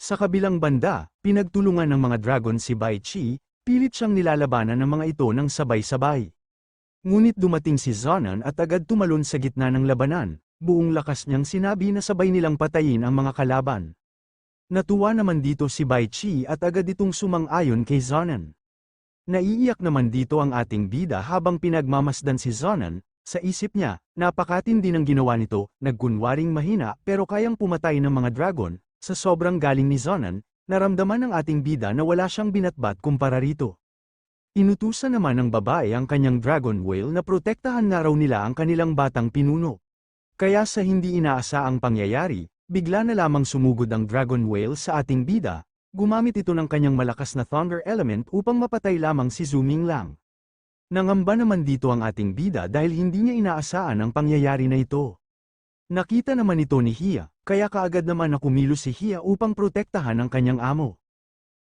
Sa kabilang banda, pinagtulungan ng mga dragon si Bai Chi, pilit siyang nilalabanan ng mga ito ng sabay-sabay. Ngunit dumating si Zonan at agad tumalon sa gitna ng labanan, buong lakas niyang sinabi na sabay nilang patayin ang mga kalaban. Natuwa naman dito si Bai Chi at agad itong sumang-ayon kay Zonan. Naiiyak naman dito ang ating bida habang pinagmamasdan si Zonan, sa isip niya, napakatindi ng ginawa nito, nagkunwaring mahina pero kayang pumatay ng mga dragon, sa sobrang galing ni Zonan, naramdaman ng ating bida na wala siyang binatbat kumpara rito. Inutusan naman ng babae ang kanyang dragon whale na protektahan na raw nila ang kanilang batang pinuno. Kaya sa hindi inaasaang pangyayari, bigla na lamang sumugod ang dragon whale sa ating bida, gumamit ito ng kanyang malakas na thunder element upang mapatay lamang si Zhu Minglang. Nangamba naman dito ang ating bida dahil hindi niya inaasahan ang pangyayari na ito. Nakita naman ito ni Hia, kaya kaagad naman na kumilos si Hia upang protektahan ang kanyang amo.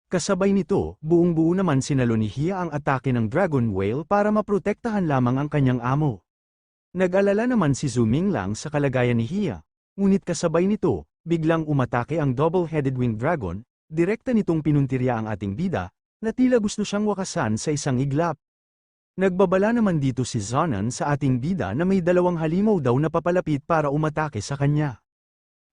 Kasabay nito, buong-buo naman sinalo ni Hia ang atake ng dragon whale para maprotektahan lamang ang kanyang amo. Nag-alala naman si Zhu Minglang sa kalagayan ni Hia, ngunit kasabay nito, biglang umatake ang double-headed winged dragon, direkta nitong pinuntirya ang ating bida, na tila gusto siyang wakasan sa isang iglap. Nagbabala naman dito si Zonan sa ating bida na may dalawang halimaw daw na papalapit para umatake sa kanya.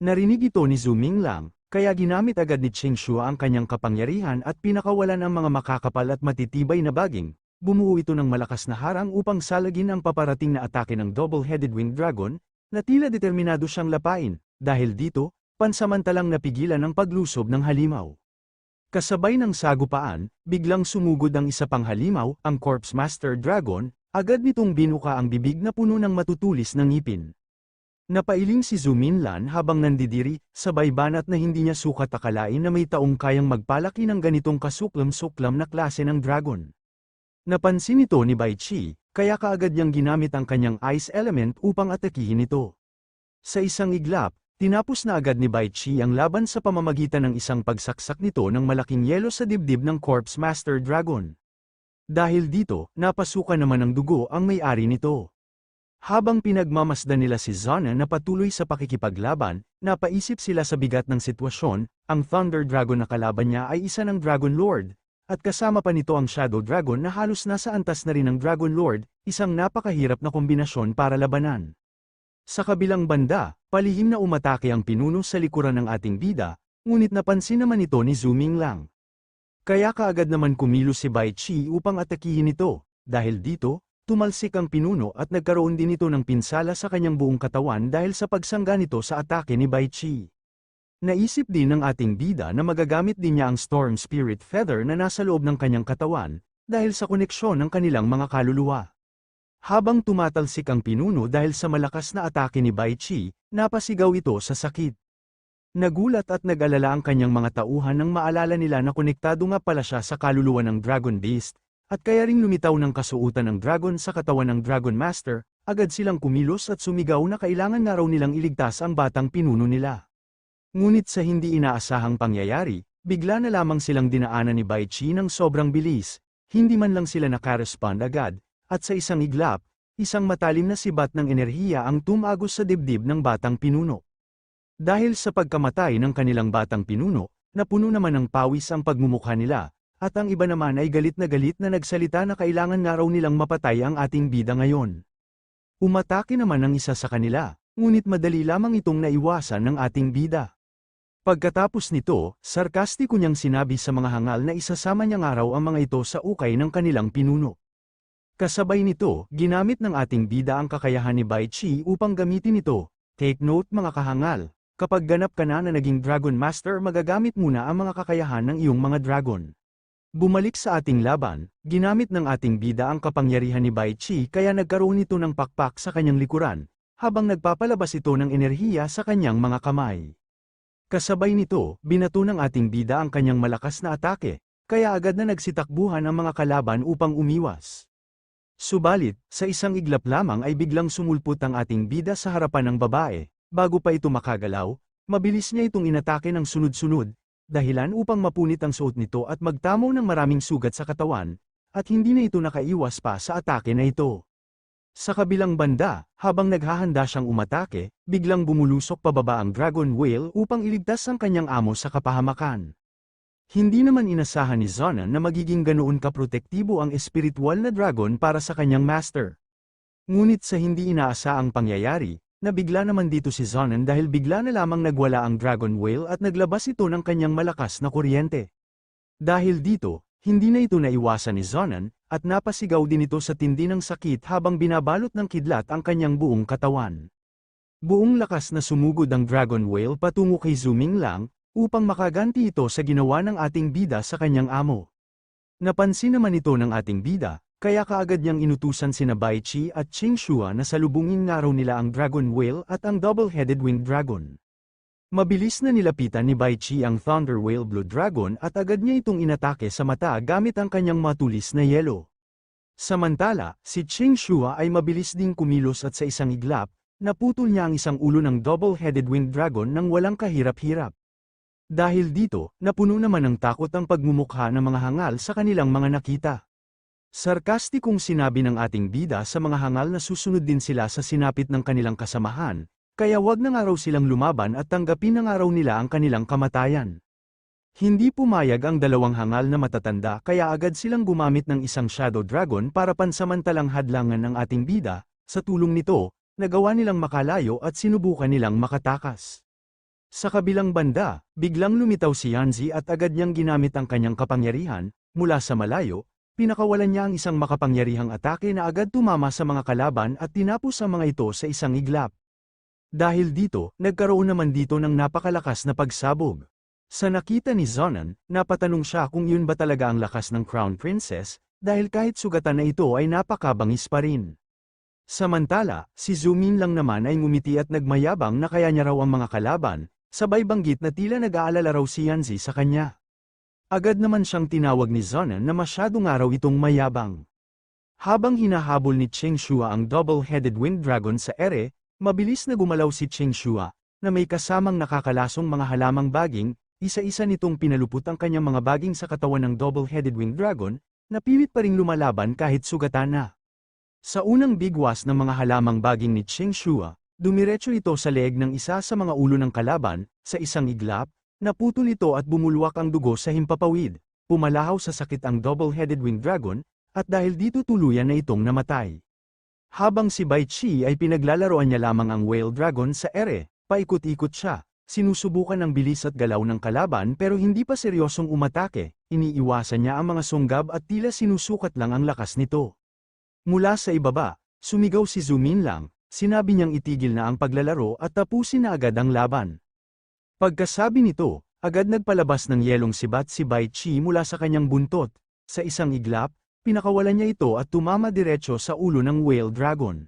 Narinig ito ni Zhu Minglang, kaya ginamit agad ni Cheng Shua ang kanyang kapangyarihan at pinakawalan ang mga makakapal at matitibay na baging. Bumuo ito ng malakas na harang upang salagin ang paparating na atake ng double-headed winged dragon, na tila determinado siyang lapain, dahil dito, pansamantalang napigilan ang paglusob ng halimaw. Kasabay ng sagupaan, biglang sumugod ang isa pang halimaw, ang Corpse Master Dragon, agad nitong binuka ang bibig na puno ng matutulis ng ngipin. Napailing si Zhu Minlan habang nandidiri, sabay banat na hindi niya sukat akalain na may taong kayang magpalaki ng ganitong kasuklam-suklam na klase ng dragon. Napansin ito ni Bai Chi, kaya kaagad niyang ginamit ang kanyang ice element upang atakihin ito. Sa isang iglap, tinapos na agad ni Bai Chi ang laban sa pamamagitan ng isang pagsaksak nito ng malaking yelo sa dibdib ng Corpse Master Dragon. Dahil dito, napasukan naman ng dugo ang may-ari nito. Habang pinagmamasdan nila si Zana na patuloy sa pakikipaglaban, napaisip sila sa bigat ng sitwasyon, ang Thunder Dragon na kalaban niya ay isa ng Dragon Lord, at kasama pa nito ang Shadow Dragon na halos nasa antas na rin ng Dragon Lord, isang napakahirap na kombinasyon para labanan. Sa kabilang banda, palihim na umatake ang pinuno sa likuran ng ating bida, ngunit napansin naman ito ni Zhu Minglang. Kaya kaagad naman kumilos si Bai Chi upang atakihin ito, dahil dito, tumalsik ang pinuno at nagkaroon din ito ng pinsala sa kanyang buong katawan dahil sa pagsangga nito sa atake ni Bai Chi. Naisip din ng ating bida na magagamit din niya ang Storm Spirit Feather na nasa loob ng kanyang katawan, dahil sa koneksyon ng kanilang mga kaluluwa. Habang tumatalsik ang pinuno dahil sa malakas na atake ni Bai Chi, napasigaw ito sa sakit. Nagulat at nag-alala ang kanyang mga tauhan nang maalala nila na konektado nga pala siya sa kaluluwa ng Dragon Beast, at kaya ring lumitaw ng kasuotan ng dragon sa katawan ng Dragon Master, agad silang kumilos at sumigaw na kailangan na raw nilang iligtas ang batang pinuno nila. Ngunit sa hindi inaasahang pangyayari, bigla na lamang silang dinaanan ni Bai Chi ng sobrang bilis, hindi man lang sila nakarespond agad, at sa isang iglap, isang matalim na sibat ng enerhiya ang tumagos sa dibdib ng batang pinuno. Dahil sa pagkamatay ng kanilang batang pinuno, napuno naman ng pawis ang pagmumukha nila, at ang iba naman ay galit na nagsalita na kailangan nga raw nilang mapatay ang ating bida ngayon. Umatake naman ang isa sa kanila, ngunit madali lamang itong naiwasan ng ating bida. Pagkatapos nito, sarkastiko niyang sinabi sa mga hangal na isasama niya nga raw ang mga ito sa ukay ng kanilang pinuno. Kasabay nito, ginamit ng ating bida ang kakayahan ni Bai Chi upang gamitin ito. Take note mga kahangal, kapag ganap ka na naging Dragon Master magagamit muna ang mga kakayahan ng iyong mga dragon. Bumalik sa ating laban, ginamit ng ating bida ang kapangyarihan ni Bai Chi kaya nagkaroon ito ng pakpak sa kanyang likuran, habang nagpapalabas ito ng enerhiya sa kanyang mga kamay. Kasabay nito, binato ng ating bida ang kanyang malakas na atake, kaya agad na nagsitakbuhan ang mga kalaban upang umiwas. Subalit, sa isang iglap lamang ay biglang sumulpot ang ating bida sa harapan ng babae, bago pa ito makagalaw, mabilis niya itong inatake ng sunod-sunod, dahilan upang mapunit ang suot nito at magtamo ng maraming sugat sa katawan, at hindi na ito nakaiwas pa sa atake na ito. Sa kabilang banda, habang naghahanda siyang umatake, biglang bumulusok pababa ang Dragon Whale upang iligtas ang kanyang amo sa kapahamakan. Hindi naman inasahan ni Zonan na magiging ganoon kaprotektibo ang espiritual na dragon para sa kanyang master. Ngunit sa hindi inaasaang pangyayari, nabigla naman dito si Zonan dahil bigla na lamang nagwala ang Dragon Whale at naglabas ito ng kanyang malakas na kuryente. Dahil dito, hindi na ito naiwasan ni Zonan, at napasigaw din ito sa tindi ng sakit habang binabalot ng kidlat ang kanyang buong katawan. Buong lakas na sumugod ang Dragon Whale patungo kay Zuming Lang, upang makaganti ito sa ginawa ng ating bida sa kanyang amo. Napansin naman ito ng ating bida, kaya kaagad niyang inutusan sina Bai Qi at Qing Shua na salubungin nga raw nila ang Dragon Whale at ang Double-Headed Winged Dragon. Mabilis na nilapitan ni Bai Qi ang Thunder Whale Blue Dragon at agad niya itong inatake sa mata gamit ang kanyang matulis na yelo. Samantala, si Qing Shua ay mabilis ding kumilos at sa isang iglap, naputol niya ang isang ulo ng Double-Headed Winged Dragon nang walang kahirap-hirap. Dahil dito, napuno naman ng takot ang pagmumukha ng mga hangal sa kanilang mga nakita. Sarkastikong sinabi ng ating bida sa mga hangal na susunod din sila sa sinapit ng kanilang kasamahan, kaya wag na nga raw silang lumaban at tanggapin na nga raw nila ang kanilang kamatayan. Hindi pumayag ang dalawang hangal na matatanda kaya agad silang gumamit ng isang Shadow Dragon para pansamantalang hadlangan ng ating bida, sa tulong nito, nagawa nilang makalayo at sinubukan nilang makatakas. Sa kabilang banda, biglang lumitaw si Yanzi at agad niyang ginamit ang kanyang kapangyarihan, mula sa malayo, pinakawalan niya ang isang makapangyarihang atake na agad tumama sa mga kalaban at tinapos ang mga ito sa isang iglap. Dahil dito, nagkaroon naman dito ng napakalakas na pagsabog. Sa nakita ni Zonan, napatanong siya kung yun ba talaga ang lakas ng Crown Princess, dahil kahit sugatan na ito ay napakabangis pa rin. Samantala, si Zumin lang naman ay ngumiti at nagmayabang na kaya niya raw ang mga kalaban, sabay banggit na tila nag-aalala raw si Yanzi sa kanya. Agad naman siyang tinawag ni Zonan na masyado nga raw itong mayabang. Habang hinahabol ni Qing Shua ang Double-Headed Winged Dragon sa ere, mabilis na gumalaw si Qing Shua, na may kasamang nakakalasong mga halamang baging, isa-isa nitong pinalupot ang kanyang mga baging sa katawan ng Double-Headed Winged Dragon, na pilit pa ring lumalaban kahit sugatan na. Sa unang bigwas ng mga halamang baging ni Qing Shua, dumiretso ito sa leeg ng isa sa mga ulo ng kalaban, sa isang iglap, naputol ito at bumulwak ang dugo sa himpapawid, pumalahaw sa sakit ang Double-Headed Winged Dragon, at dahil dito tuluyan na itong namatay. Habang si Bai Qi ay pinaglalaroan niya lamang ang Whale Dragon sa ere, paikot-ikot siya, sinusubukan ang bilis at galaw ng kalaban pero hindi pa seryosong umatake, iniiwasan niya ang mga sunggab at tila sinusukat lang ang lakas nito. Mula sa ibaba, sumigaw si Zumin Lang, sinabi niyang itigil na ang paglalaro at tapusin na agad ang laban. Pagkasabi nito, agad nagpalabas ng yelong sibat si Bai Qi mula sa kanyang buntot, sa isang iglap, pinakawalan niya ito at tumama diretso sa ulo ng Whale Dragon.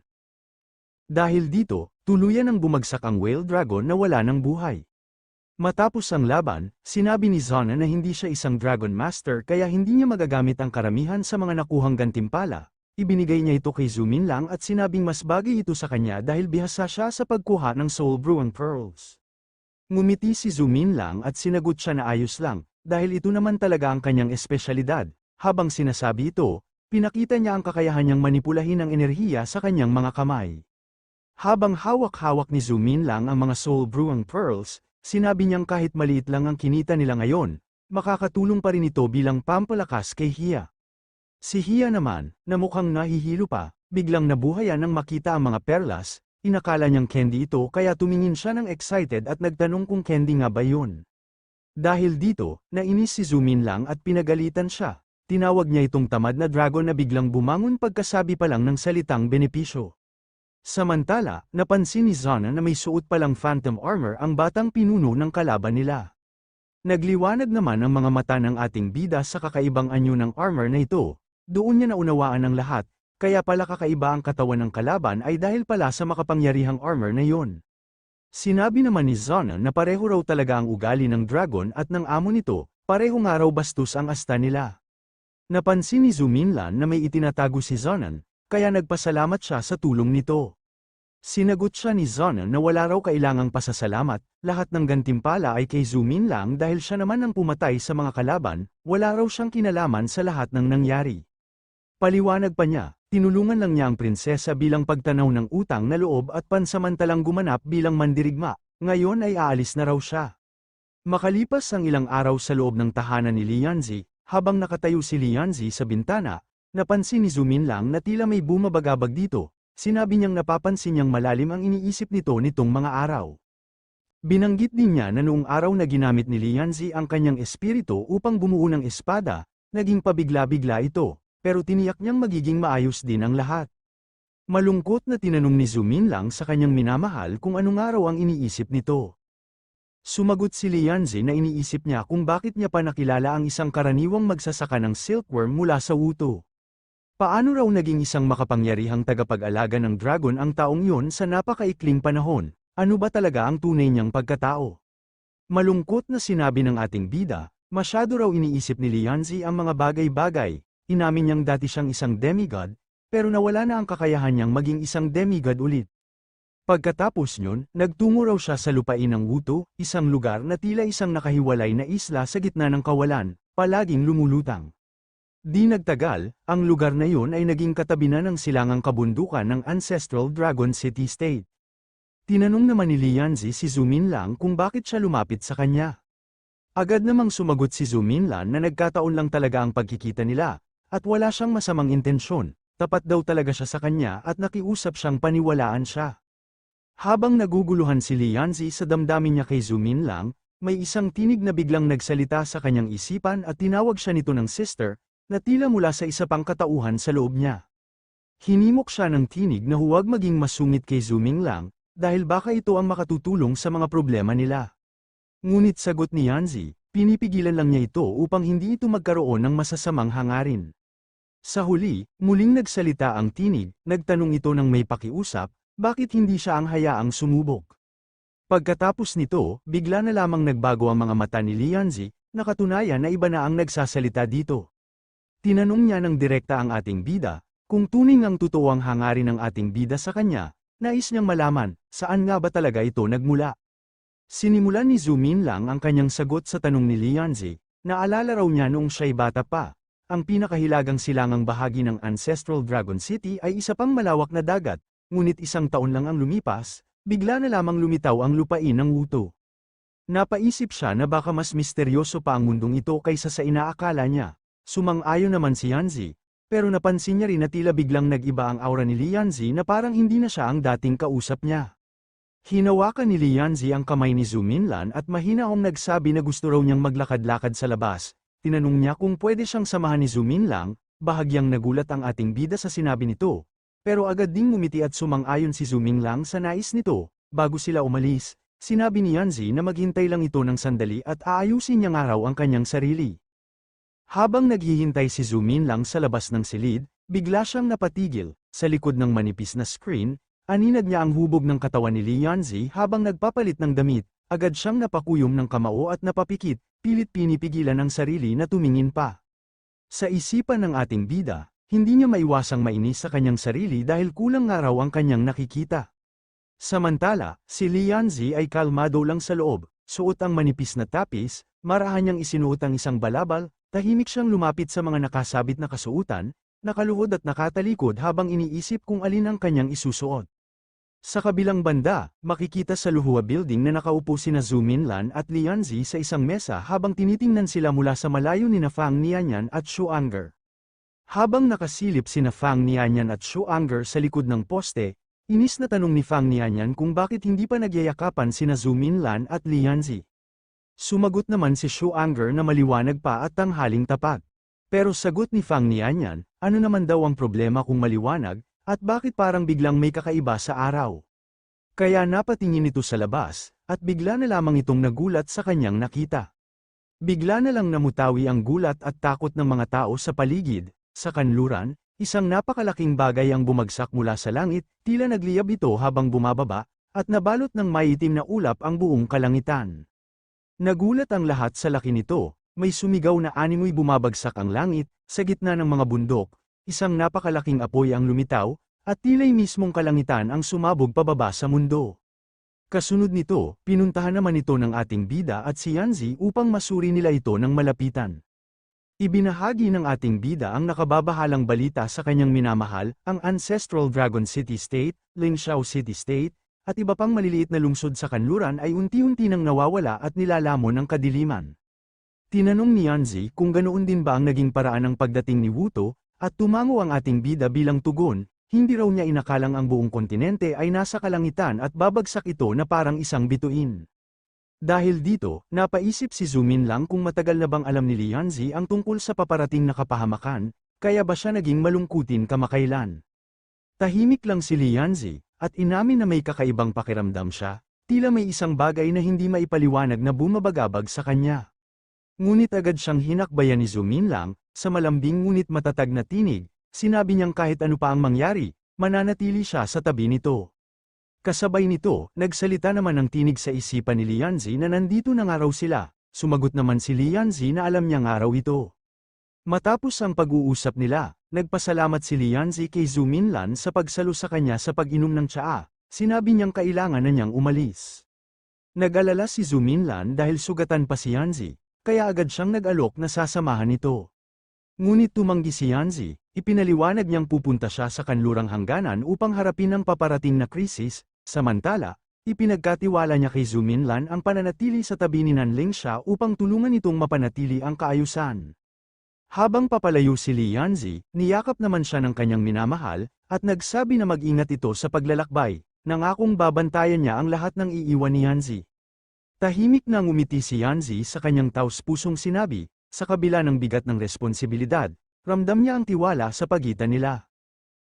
Dahil dito, tuluyan ang bumagsak ang Whale Dragon na wala ng buhay. Matapos ang laban, sinabi ni Zonan na hindi siya isang Dragon Master kaya hindi niya magagamit ang karamihan sa mga nakuhang gantimpala. Ibinigay niya ito kay Zumin Lang at sinabing mas bagay ito sa kanya dahil bihasa siya sa pagkuha ng Soul Brewing Pearls. Ngumiti si Zumin Lang at sinagot siya na ayos lang, dahil ito naman talaga ang kanyang espesyalidad. Habang sinasabi ito, pinakita niya ang kakayahan niyang manipulahin ang enerhiya sa kanyang mga kamay. Habang hawak-hawak ni Zumin Lang ang mga Soul Brewing Pearls, sinabi niyang kahit maliit lang ang kinita nila ngayon, makakatulong pa rin ito bilang pampalakas kay Hia. Si Hia naman, na mukhang nahihilo pa, biglang nabuhayan nang makita ang mga perlas, inakala niyang candy ito kaya tumingin siya ng excited at nagtanong kung candy nga ba yun. Dahil dito, nainis si Zumin Lang at pinagalitan siya. Tinawag niya itong tamad na dragon na biglang bumangon pagkasabi pa lang ng salitang benepisyo. Samantala, napansin ni Zonan na may suot palang phantom armor ang batang pinuno ng kalaban nila. Nagliwanag naman ang mga mata ng ating bida sa kakaibang anyo ng armor na ito, doon niya naunawaan ang lahat, kaya pala kakaiba ang katawan ng kalaban ay dahil pala sa makapangyarihang armor na yon. Sinabi naman ni Zonan na pareho raw talaga ang ugali ng dragon at ng amo nito, pareho nga raw bastos ang asta nila. Napansin ni Zumin Lang na may itinatago si Zonan, kaya nagpasalamat siya sa tulong nito. Sinagot siya ni Zonan na wala raw kailangang pasasalamat, lahat ng gantimpala ay kay Zumin Lang dahil siya naman ang pumatay sa mga kalaban, wala raw siyang kinalaman sa lahat ng nangyari. Paliwanag pa niya, tinulungan lang niya ang prinsesa bilang pagtanaw ng utang na loob at pansamantalang gumanap bilang mandirigma, ngayon ay aalis na raw siya. Makalipas ang ilang araw sa loob ng tahanan ni Lianzi, habang nakatayo si Lianzi sa bintana, napansin ni Zumin lang na tila may bumabagabag dito, sinabi niyang napapansin niyang malalim ang iniisip nito nitong mga araw. Binanggit din niya na noong araw na ginamit ni Lianzi ang kanyang espiritu upang bumuo ng espada, naging pabigla-bigla ito, pero tiniyak niyang magiging maayos din ang lahat. Malungkot na tinanong ni Zumin lang sa kanyang minamahal kung anong araw ang iniisip nito. Sumagot si Lianzi na iniisip niya kung bakit niya pa nakilala ang isang karaniwang magsasaka ng silkworm mula sa wuto. Paano raw naging isang makapangyarihang tagapag-alaga ng dragon ang taong yun sa napakaikling panahon? Ano ba talaga ang tunay niyang pagkatao? Malungkot na sinabi ng ating bida, masyado raw iniisip ni Lianzi ang mga bagay-bagay, inamin niyang dati siyang isang demigod, pero nawala na ang kakayahan niyang maging isang demigod ulit. Pagkatapos niyon, nagtungo raw siya sa lupain ng Wuto, isang lugar na tila isang nakahiwalay na isla sa gitna ng kawalan, palaging lumulutang. Di nagtagal, ang lugar na yun ay naging katabi na ng silangang kabundukan ng Ancestral Dragon City State. Tinanong naman ni Lianzi si Zumin lang kung bakit siya lumapit sa kanya. Agad namang sumagot si Zumin Lan na nagkataon lang talaga ang pagkikita nila, at wala siyang masamang intensyon, tapat daw talaga siya sa kanya at nakiusap siyang paniwalaan siya. Habang naguguluhan si Lianzi sa damdamin niya kay Zumin Lang, may isang tinig na biglang nagsalita sa kanyang isipan at tinawag siya nito ng sister, na tila mula sa isa pang katauhan sa loob niya. Hinimok siya ng tinig na huwag maging masungit kay Zumin Lang, dahil baka ito ang makatutulong sa mga problema nila. Ngunit sagot ni Yanzi, pinipigilan lang niya ito upang hindi ito magkaroon ng masasamang hangarin. Sa huli, muling nagsalita ang tinig, nagtanong ito ng may pakiusap, bakit hindi siya ang hayaang sumubok. Pagkatapos nito, bigla na lamang nagbago ang mga mata ni Lianzi, na katunayan na iba na ang nagsasalita dito. Tinanong niya ng direkta ang ating bida, kung tuning ang totoo ang hangarin ng ating bida sa kanya, nais niyang malaman, saan nga ba talaga ito nagmula? Sinimulan ni Zumin lang ang kanyang sagot sa tanong ni Lianzi, naalala raw niya noong siya'y bata pa, ang pinakahilagang silangang bahagi ng Ancestral Dragon City ay isa pang malawak na dagat, ngunit isang taon lang ang lumipas, bigla na lamang lumitaw ang lupain ng Wuto. Napaisip siya na baka mas misteryoso pa ang mundong ito kaysa sa inaakala niya. Sumang-ayon naman si Yanzi, pero napansin niya rin na tila biglang nag-iba ang aura ni Lianzi na parang hindi na siya ang dating kausap niya. Hinawakan ni Lianzi ang kamay ni Zumin Lan at mahinahong nagsabi na gusto raw niyang maglakad-lakad sa labas. Tinanong niya kung pwede siyang samahan ni Zumin Lang, bahagyang nagulat ang ating bida sa sinabi nito. Pero agad ding ngumiti at sumang-ayon si Zumin Lang sa nais nito. Bago sila umalis, sinabi ni Yanzi na maghintay lang ito ng sandali at aayusin niya nga raw ang kanyang sarili. Habang naghihintay si Zumin Lang sa labas ng silid, bigla siyang napatigil, sa likod ng manipis na screen, aninag niya ang hubog ng katawan ni Lianzi habang nagpapalit ng damit, agad siyang napakuyom ng kamao at napapikit, pilit pinipigilan ang sarili na tumingin pa. Sa isipan ng ating bida, hindi niya maiwasang mainis sa kanyang sarili dahil kulang nga raw ang kanyang nakikita. Samantala, si Lianzi ay kalmado lang sa loob, suot ang manipis na tapis, marahan niyang isinuot ang isang balabal, tahimik siyang lumapit sa mga nakasabit na kasuotan, nakaluhod at nakatalikod habang iniisip kung alin ang kanyang isusuot. Sa kabilang banda, makikita sa Luhua Building na nakaupo sina Zumin Lan at Lianzi sa isang mesa habang tinitingnan sila mula sa malayo ni Fang Nianyan at Shu Anger. Habang nakasilip sina Fang Nianyan at Shu Anger sa likod ng poste, inis na tanong ni Fang Nianyan kung bakit hindi pa nagyayakapan sina Zumin Lan at Lianzi. Sumagot naman si Shu Anger na maliwanag pa at tanghaling tapat. Pero sagot ni Fang Nianyan, ano naman daw ang problema kung maliwanag, at bakit parang biglang may kakaiba sa araw? Kaya napatingin ito sa labas, at bigla na lamang itong nagulat sa kanyang nakita. Bigla na lang namutawi ang gulat at takot ng mga tao sa paligid, sa kanluran, isang napakalaking bagay ang bumagsak mula sa langit, tila nagliyab ito habang bumababa, at nabalot ng maitim na ulap ang buong kalangitan. Nagulat ang lahat sa laki nito, may sumigaw na animoy bumabagsak ang langit, sa gitna ng mga bundok, isang napakalaking apoy ang lumitaw, at tila'y mismong kalangitan ang sumabog pababa sa mundo. Kasunod nito, pinuntahan naman ito ng ating bida at si Yanzi upang masuri nila ito ng malapitan. Ibinahagi ng ating bida ang nakababahalang balita sa kanyang minamahal, ang ancestral Dragon City State, Lingxiao City State, at iba pang maliliit na lungsod sa kanluran ay unti-unti nang nawawala at nilalamon ng kadiliman. Tinanong ni Yanzi kung ganoon din ba ang naging paraan ng pagdating ni Wuto, at tumango ang ating bida bilang tugon, hindi raw niya inakalang ang buong kontinente ay nasa kalangitan at babagsak ito na parang isang bituin. Dahil dito, napaisip si Zumin lang kung matagal na bang alam ni Lianzi ang tungkol sa paparating na kapahamakan, kaya ba siya naging malungkutin kamakailan. Tahimik lang si Lianzi, at inamin na may kakaibang pakiramdam siya, tila may isang bagay na hindi maipaliwanag na bumabagabag sa kanya. Ngunit agad siyang hinakbayan ni Zumin lang, sa malambing ngunit matatag na tinig, sinabi niyang kahit ano pa ang mangyari, mananatili siya sa tabi nito. Kasabay nito, nagsalita naman ang tinig sa isipan ni Lianzi na nandito na nga raw sila, sumagot naman si Lianzi na alam niya nga raw ito. Matapos ang pag-uusap nila, nagpasalamat si Lianzi kay Zuminlan sa pagsalo sa kanya sa pag-inom ng tsaa, sinabi niyang kailangan na niyang umalis. Nag-alala si Zuminlan dahil sugatan pa si Yanzi, kaya agad siyang nag-alok na sasamahan nito. Ngunit tumanggi si Yanzi, ipinaliwanag niyang pupunta siya sa kanlurang hangganan upang harapin ang paparating na krisis. Samantala, ipinagkatiwala niya kay Zuminlan ang pananatili sa tabi ni Nanlingxia upang tulungan itong mapanatili ang kaayusan. Habang papalayo si Lianzi, niyakap naman siya ng kanyang minamahal, at nagsabi na mag-ingat ito sa paglalakbay, nangakong babantayan niya ang lahat ng iiwan ni Yanzi. Tahimik na ngumiti si Yanzi sa kanyang taus-pusong sinabi, sa kabila ng bigat ng responsibilidad, ramdam niya ang tiwala sa pagitan nila.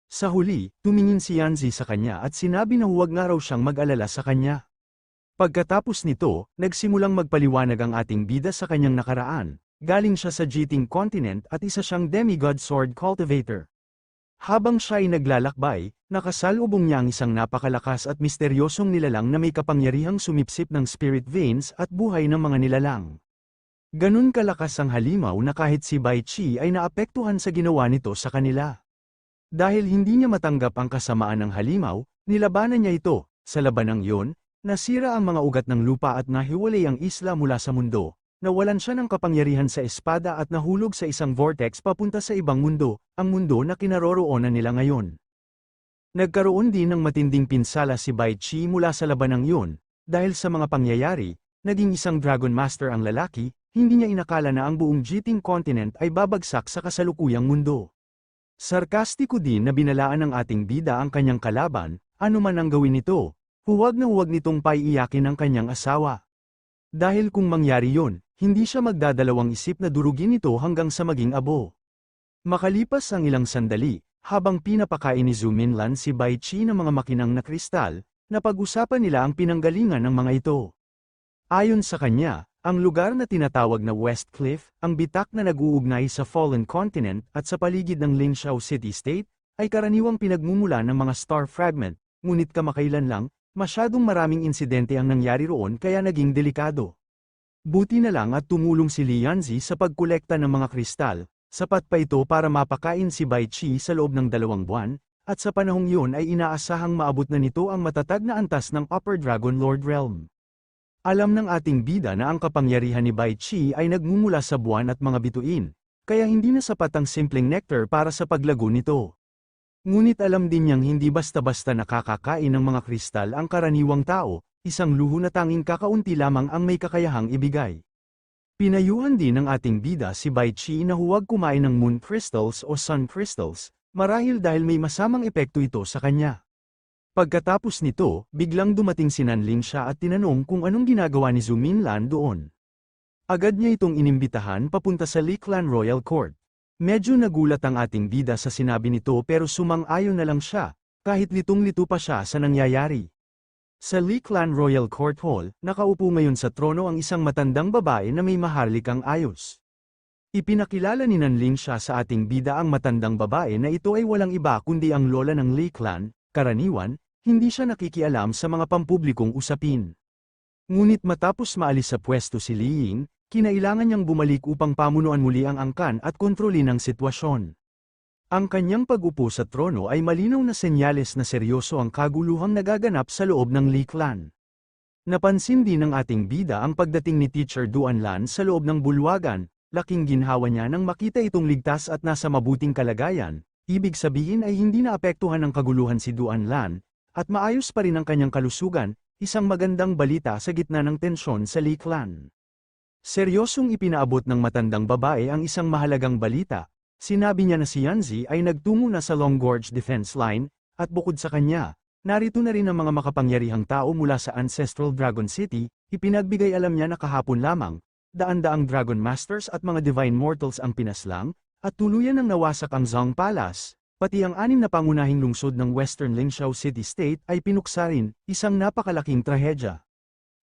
Sa huli, tumingin si Yanzi sa kanya at sinabi na huwag nga raw siyang mag-alala sa kanya. Pagkatapos nito, nagsimulang magpaliwanag ang ating bida sa kanyang nakaraan. Galing siya sa Jiting Continent at isa siyang demigod sword cultivator. Habang siya ay naglalakbay, nakasalubong niya ang isang napakalakas at misteryosong nilalang na may kapangyarihang sumipsip ng spirit veins at buhay ng mga nilalang. Ganun kalakas ang halimaw na kahit si Bai Qi ay naapektuhan sa ginawa nito sa kanila. Dahil hindi niya matanggap ang kasamaan ng halimaw, nilabanan niya ito. Sa labanang iyon, nasira ang mga ugat ng lupa at nahiwalay ang isla mula sa mundo. Nawalan siya ng kapangyarihan sa espada at nahulog sa isang vortex papunta sa ibang mundo, ang mundo na kinaroroonan nila ngayon. Nagkaroon din ng matinding pinsala si Bai Qi mula sa labanang iyon, dahil sa mga pangyayari, naging isang Dragon Master ang lalaki, hindi niya inakala na ang buong Jiting Continent ay babagsak sa kasalukuyang mundo. Sarkastiko din na binalaan ng ating bida ang kanyang kalaban, ano man ang gawin nito, huwag na huwag nitong paiiyakin ang kanyang asawa. Dahil kung mangyari yon, hindi siya magdadalawang isip na durugin ito hanggang sa maging abo. Makalipas ang ilang sandali, habang pinapakain ni Zuminlan si Bai Qi ng mga makinang na kristal, napag-usapan nila ang pinanggalingan ng mga ito. Ayon sa kanya, ang lugar na tinatawag na West Cliff, ang bitak na nag-uugnay sa Fallen Continent at sa paligid ng Lingxiao City State, ay karaniwang pinagmumula ng mga star fragment, ngunit kamakailan lang, masyadong maraming insidente ang nangyari roon kaya naging delikado. Buti na lang at tumulong si Lianzi sa pagkolekta ng mga kristal, sapat pa ito para mapakain si Bai Qi sa loob ng 2 buwan, at sa panahong yun ay inaasahang maabot na nito ang matatag na antas ng Upper Dragon Lord Realm. Alam ng ating bida na ang kapangyarihan ni Bai Qi ay nagmumula sa buwan at mga bituin, kaya hindi na sapat ang simpleng nectar para sa paglago nito. Ngunit alam din niyang hindi basta-basta nakakakain ng mga kristal ang karaniwang tao, isang luho na tanging kakaunti lamang ang may kakayahang ibigay. Pinayuhan din ng ating bida si Bai Qi na huwag kumain ng moon crystals o sun crystals, marahil dahil may masamang epekto ito sa kanya. Pagkatapos nito, biglang dumating si Nanlingxia at tinanong kung anong ginagawa ni Zuminlan doon. Agad niya itong inimbitahan papunta sa Licklan Royal Court. Medyo nagulat ang ating bida sa sinabi nito pero sumang-ayon na lang siya, kahit litong-lito pa siya sa nangyayari. Sa Licklan Royal Court Hall, nakaupo ngayon sa trono ang isang matandang babae na may maharlikang ayos. Ipinakilala ni Nanlingxia sa ating bida ang matandang babae na ito ay walang iba kundi ang lola ng Licklan. Karaniwan, hindi siya nakikialam sa mga pampublikong usapin. Ngunit matapos maalis sa pwesto si Li Ying, kinailangan niyang bumalik upang pamunuan muli ang angkan at kontrolin ang sitwasyon. Ang kanyang pag-upo sa trono ay malinaw na senyales na seryoso ang kaguluhang nagaganap sa loob ng Licklan. Napansin din ng ating bida ang pagdating ni Teacher Duanlan sa loob ng bulwagan, laking ginhawa niya nang makita itong ligtas at nasa mabuting kalagayan, ibig sabihin ay hindi naapektuhan ng kaguluhan si Duan Lan, at maayos pa rin ang kanyang kalusugan, isang magandang balita sa gitna ng tensyon sa Li Clan. Seryosong ipinaabot ng matandang babae ang isang mahalagang balita, sinabi niya na si Yanzi ay nagtungo na sa Long Gorge Defense Line, at bukod sa kanya, narito na rin ang mga makapangyarihang tao mula sa Ancestral Dragon City, ipinagbigay alam niya na kahapon lamang, daan-daang Dragon Masters at mga Divine Mortals ang pinaslang, at tuluyan ng nawasak ang Zhang Palace, pati ang 6 na pangunahing lungsod ng Western Lingxiao City State ay pinuksa rin, isang napakalaking trahedya.